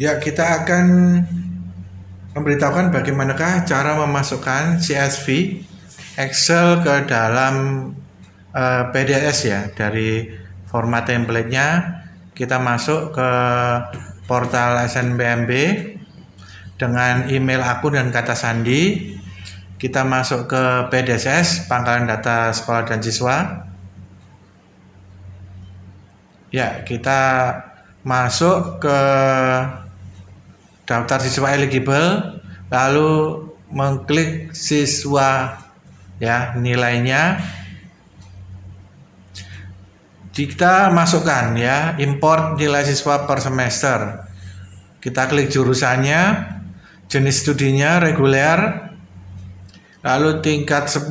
Ya, kita akan memberitahukan bagaimanakah cara memasukkan CSV Excel ke dalam PDS ya. Dari format template-nya kita masuk ke portal SNBMB dengan email akun dan kata sandi. Kita masuk ke PDSS, Pangkalan Data Sekolah dan Siswa. Ya, kita masuk ke daftar siswa eligible, lalu mengklik siswa ya, nilainya kita masukkan ya, import nilai siswa per semester. Kita klik jurusannya, jenis studinya reguler, lalu tingkat 10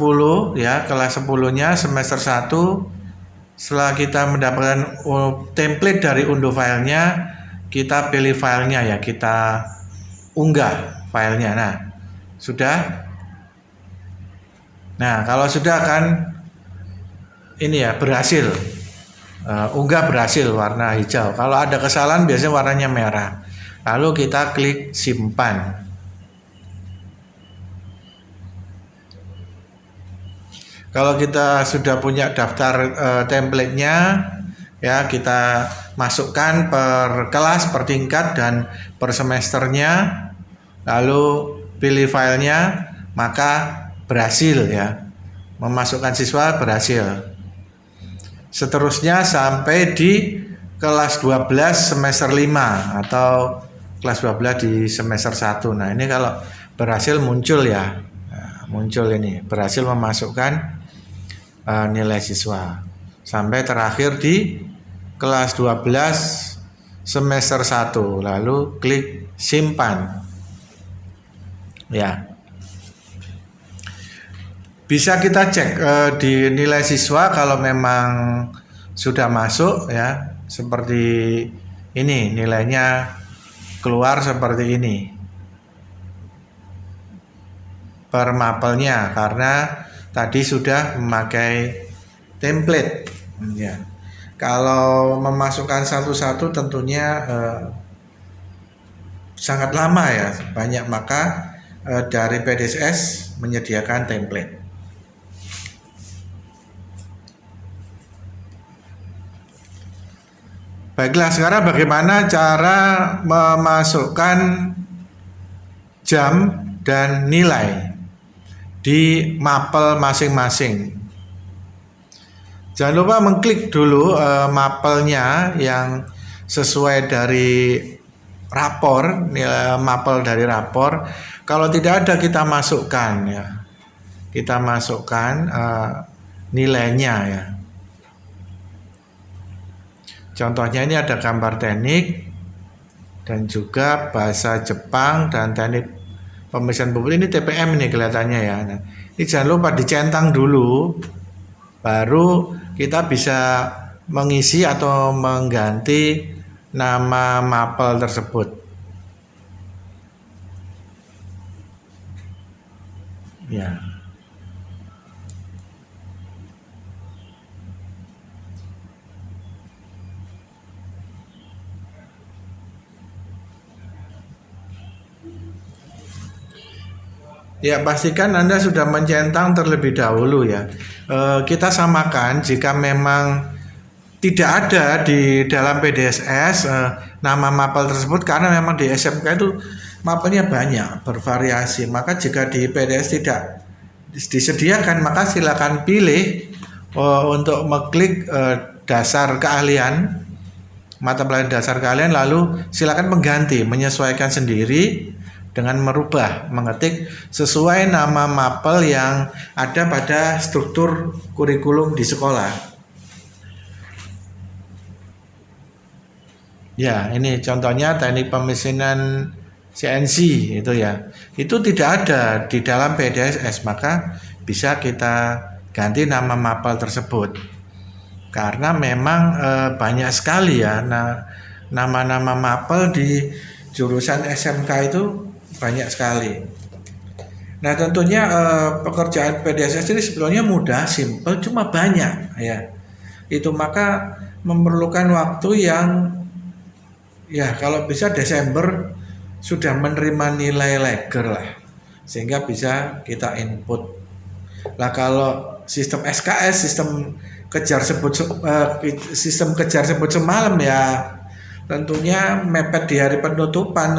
ya, kelas 10-nya semester 1. Setelah kita mendapatkan template dari unduh filenya, kita pilih filenya ya, kita unggah filenya. Nah, sudah. Nah, kalau sudah kan ini ya, berhasil. Unggah berhasil, warna hijau. Kalau ada kesalahan biasanya warnanya merah. Lalu kita klik simpan. Kalau kita sudah punya daftar template-nya ya, kita masukkan per kelas, per tingkat dan per semesternya, lalu pilih filenya, maka berhasil ya, memasukkan siswa berhasil. Seterusnya sampai di kelas 12 semester 5 atau kelas 12 di semester 1. Nah, ini kalau berhasil muncul ya, muncul ini berhasil memasukkan nilai siswa sampai terakhir di kelas 12 semester 1, lalu klik simpan ya. Bisa kita cek di nilai siswa kalau memang sudah masuk ya, seperti ini nilainya keluar seperti ini per mapelnya, karena tadi sudah memakai template ya. Kalau memasukkan satu-satu tentunya sangat lama ya, banyak, maka dari PDSS menyediakan template. Baiklah, sekarang bagaimana cara memasukkan jam dan nilai di mapel masing-masing. Jangan lupa mengklik dulu mapelnya yang sesuai dari rapor, nilai mapel dari rapor. Kalau tidak ada, kita masukkan ya. Kita masukkan nilainya ya. Contohnya ini ada gambar teknik dan juga bahasa Jepang dan teknik pemeriksaan bobot. Ini TPM ini kelihatannya ya. Nah, ini jangan lupa dicentang dulu, baru kita bisa mengisi atau mengganti nama mapel tersebut. Ya. Ya, pastikan Anda sudah mencentang terlebih dahulu ya. Kita samakan jika memang tidak ada di dalam PDSS nama mapel tersebut, karena memang di SMK itu mapelnya banyak, bervariasi. Maka jika di PDS tidak disediakan, maka silakan pilih untuk mengklik dasar keahlian, mata pelajaran dasar keahlian, lalu silakan mengganti, menyesuaikan sendiri dengan merubah, mengetik sesuai nama mapel yang ada pada struktur kurikulum di sekolah. Ya, ini contohnya teknik pemesinan CNC itu ya. Itu tidak ada di dalam PDSS, maka bisa kita ganti nama mapel tersebut. Karena memang banyak sekali ya nama-nama mapel di jurusan SMK itu, banyak sekali. Nah, tentunya pekerjaan PDSS ini sebetulnya mudah, simple, cuma banyak ya. Itu maka memerlukan waktu ya kalau bisa Desember sudah menerima nilai leger lah, sehingga bisa kita input. Lah kalau sistem SKS, sistem kejar sebut semalam ya tentunya mepet di hari penutupan,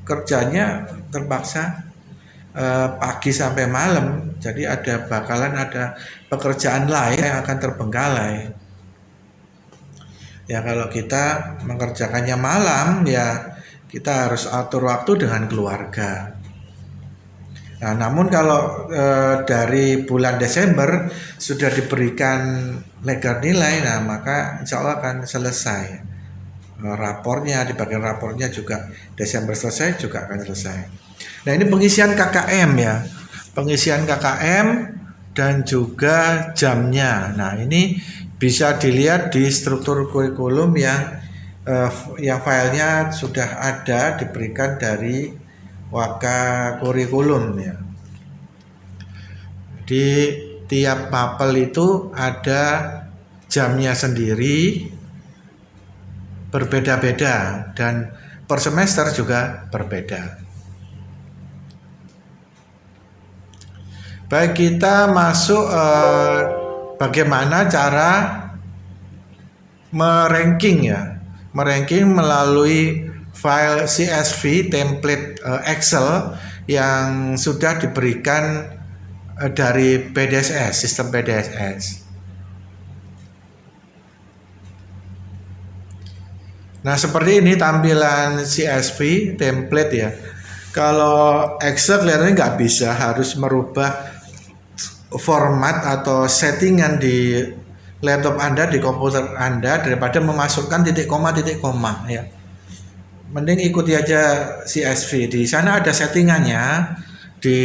kerjanya terpaksa pagi sampai malam, jadi bakalan ada pekerjaan lain yang akan terbengkalai. Ya kalau kita mengerjakannya malam ya kita harus atur waktu dengan keluarga. Nah, namun kalau dari bulan Desember sudah diberikan legar nilai, nah maka insya Allah akan selesai rapornya. Di bagian rapornya juga Desember selesai, juga akan selesai. Nah ini pengisian KKM ya, pengisian KKM dan juga jamnya. Nah ini bisa dilihat di struktur kurikulum yang filenya sudah ada diberikan dari Waka kurikulum ya. Di tiap mapel itu ada jamnya sendiri, berbeda-beda, dan per semester juga berbeda. Baik, kita masuk bagaimana cara meranking ya, meranking melalui file CSV template Excel yang sudah diberikan dari PDSS, sistem PDSS. Nah seperti ini tampilan CSV template ya. Kalau Excel kelihatannya nggak bisa, harus merubah format atau settingan di laptop Anda, di komputer Anda, daripada memasukkan titik koma ya. Mending ikuti aja CSV. Di sana ada settingannya di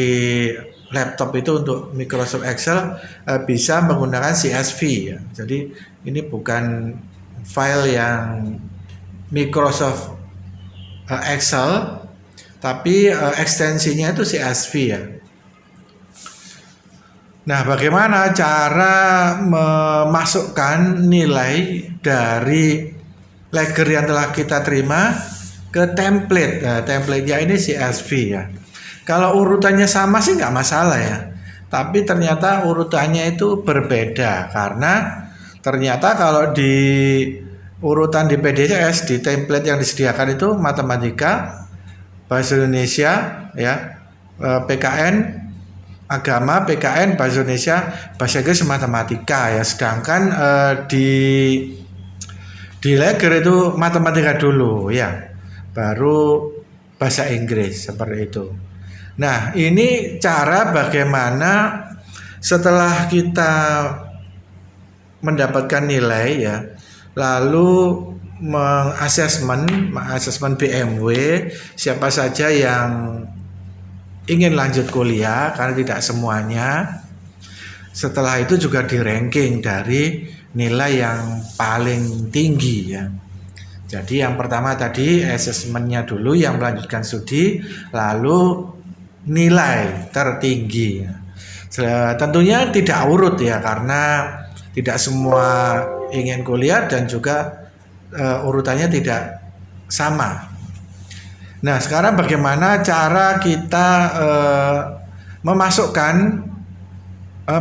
laptop itu untuk Microsoft Excel bisa menggunakan CSV ya. Jadi ini bukan file yang Microsoft Excel, tapi ekstensinya itu CSV ya. Nah, bagaimana cara memasukkan nilai dari leger yang telah kita terima ke template? Nah, template-nya ini CSV ya. Kalau urutannya sama sih nggak masalah ya. Tapi ternyata urutannya itu berbeda karena ternyata kalau di urutan di PDSS di template yang disediakan itu matematika, bahasa Indonesia ya, PKN, agama, PKN, bahasa Indonesia, bahasa Inggris, matematika ya. Sedangkan di leger itu matematika dulu ya, baru bahasa Inggris, seperti itu. Nah ini cara bagaimana setelah kita mendapatkan nilai ya, lalu mengasesmen BMW siapa saja yang ingin lanjut kuliah, karena tidak semuanya. Setelah itu juga di ranking dari nilai yang paling tinggi ya. Jadi yang pertama tadi asesmennya dulu, yang melanjutkan studi, lalu nilai tertinggi. Tentunya tidak urut ya, karena tidak semua ingin kuliah dan juga urutannya tidak sama. Nah sekarang bagaimana cara kita memasukkan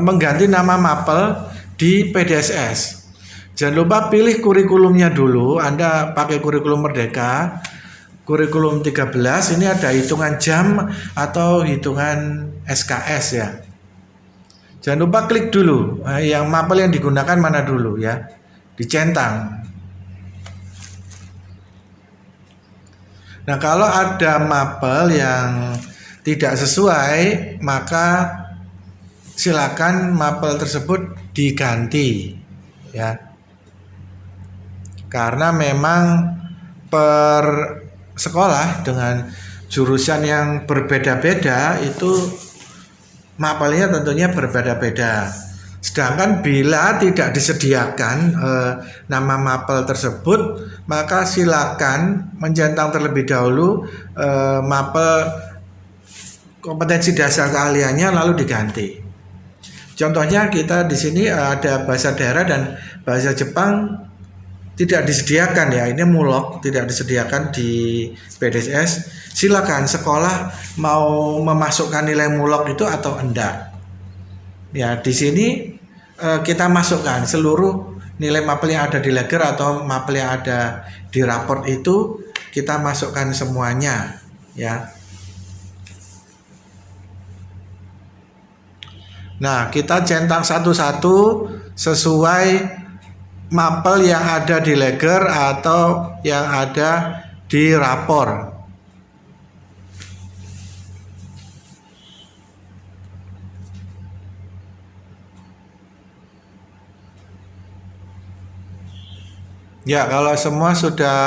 mengganti nama mapel di PDSS. Jangan lupa pilih kurikulumnya dulu. Anda pakai kurikulum Merdeka, kurikulum 13, ini ada hitungan jam atau hitungan SKS ya. Jangan lupa klik dulu yang mapel yang digunakan mana dulu ya, dicentang. Nah kalau ada mapel yang tidak sesuai, maka silakan mapel tersebut diganti ya. Karena memang per sekolah dengan jurusan yang berbeda-beda itu mapelnya tentunya berbeda-beda. Sedangkan bila tidak disediakan nama mapel tersebut, maka silakan mencentang terlebih dahulu mapel kompetensi dasar keahliannya lalu diganti. Contohnya kita di sini ada bahasa daerah dan bahasa Jepang tidak disediakan ya, ini mulok tidak disediakan di PDSS. Silakan sekolah mau memasukkan nilai mulok itu atau enggak. Ya, di sini kita masukkan seluruh nilai mapel yang ada di Leger atau mapel yang ada di raport itu kita masukkan semuanya ya. Nah, kita centang satu-satu sesuai mapel yang ada di Leger atau yang ada di rapor. Ya, kalau semua sudah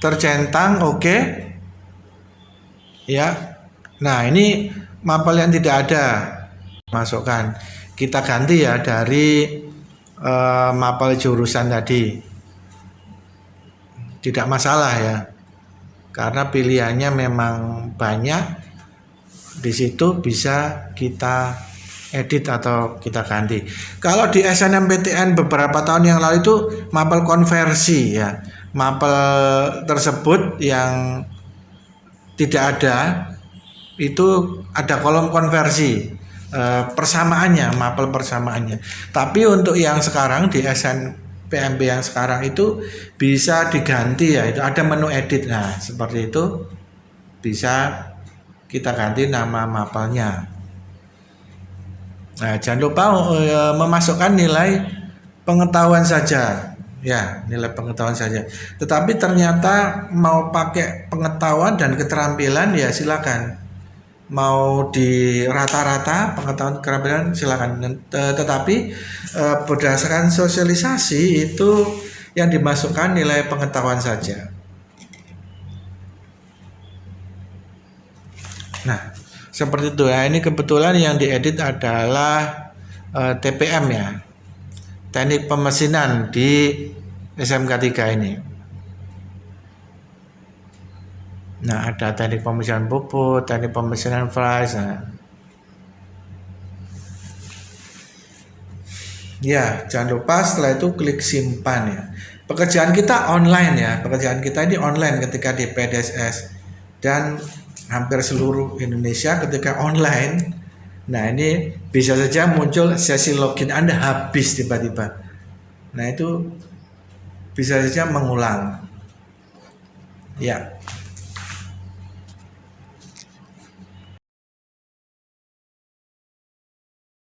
tercentang, oke. Ya. Nah, ini mapel yang tidak ada. Masukkan. Kita ganti ya dari mapel jurusan tadi. Tidak masalah ya. Karena pilihannya memang banyak. Di situ bisa kita edit atau kita ganti. Kalau di SNMPTN beberapa tahun yang lalu itu mapel konversi ya. Mapel tersebut yang tidak ada itu ada kolom konversi persamaannya, mapel persamaannya. Tapi untuk yang sekarang di SNPMP yang sekarang itu bisa diganti ya, itu ada menu edit. Nah, seperti itu bisa kita ganti nama mapelnya. Nah, jangan lupa memasukkan nilai pengetahuan saja. Ya, nilai pengetahuan saja. Tetapi ternyata mau pakai pengetahuan dan keterampilan ya silakan. Mau di rata-rata pengetahuan keterampilan silakan. Tetapi berdasarkan sosialisasi itu yang dimasukkan nilai pengetahuan saja. Nah, seperti itu ya. Ini kebetulan yang diedit adalah TPM ya, teknik pemesinan di SMK 3 ini. Nah, ada teknik pemesinan pupuk, teknik pemesinan fries. Nah. Ya, jangan lupa setelah itu klik simpan ya. Pekerjaan kita online ya. Pekerjaan kita ini online ketika di PDSS dan hampir seluruh Indonesia ketika online. Nah, ini bisa saja muncul sesi login Anda habis tiba-tiba. Nah, itu bisa saja mengulang. Ya.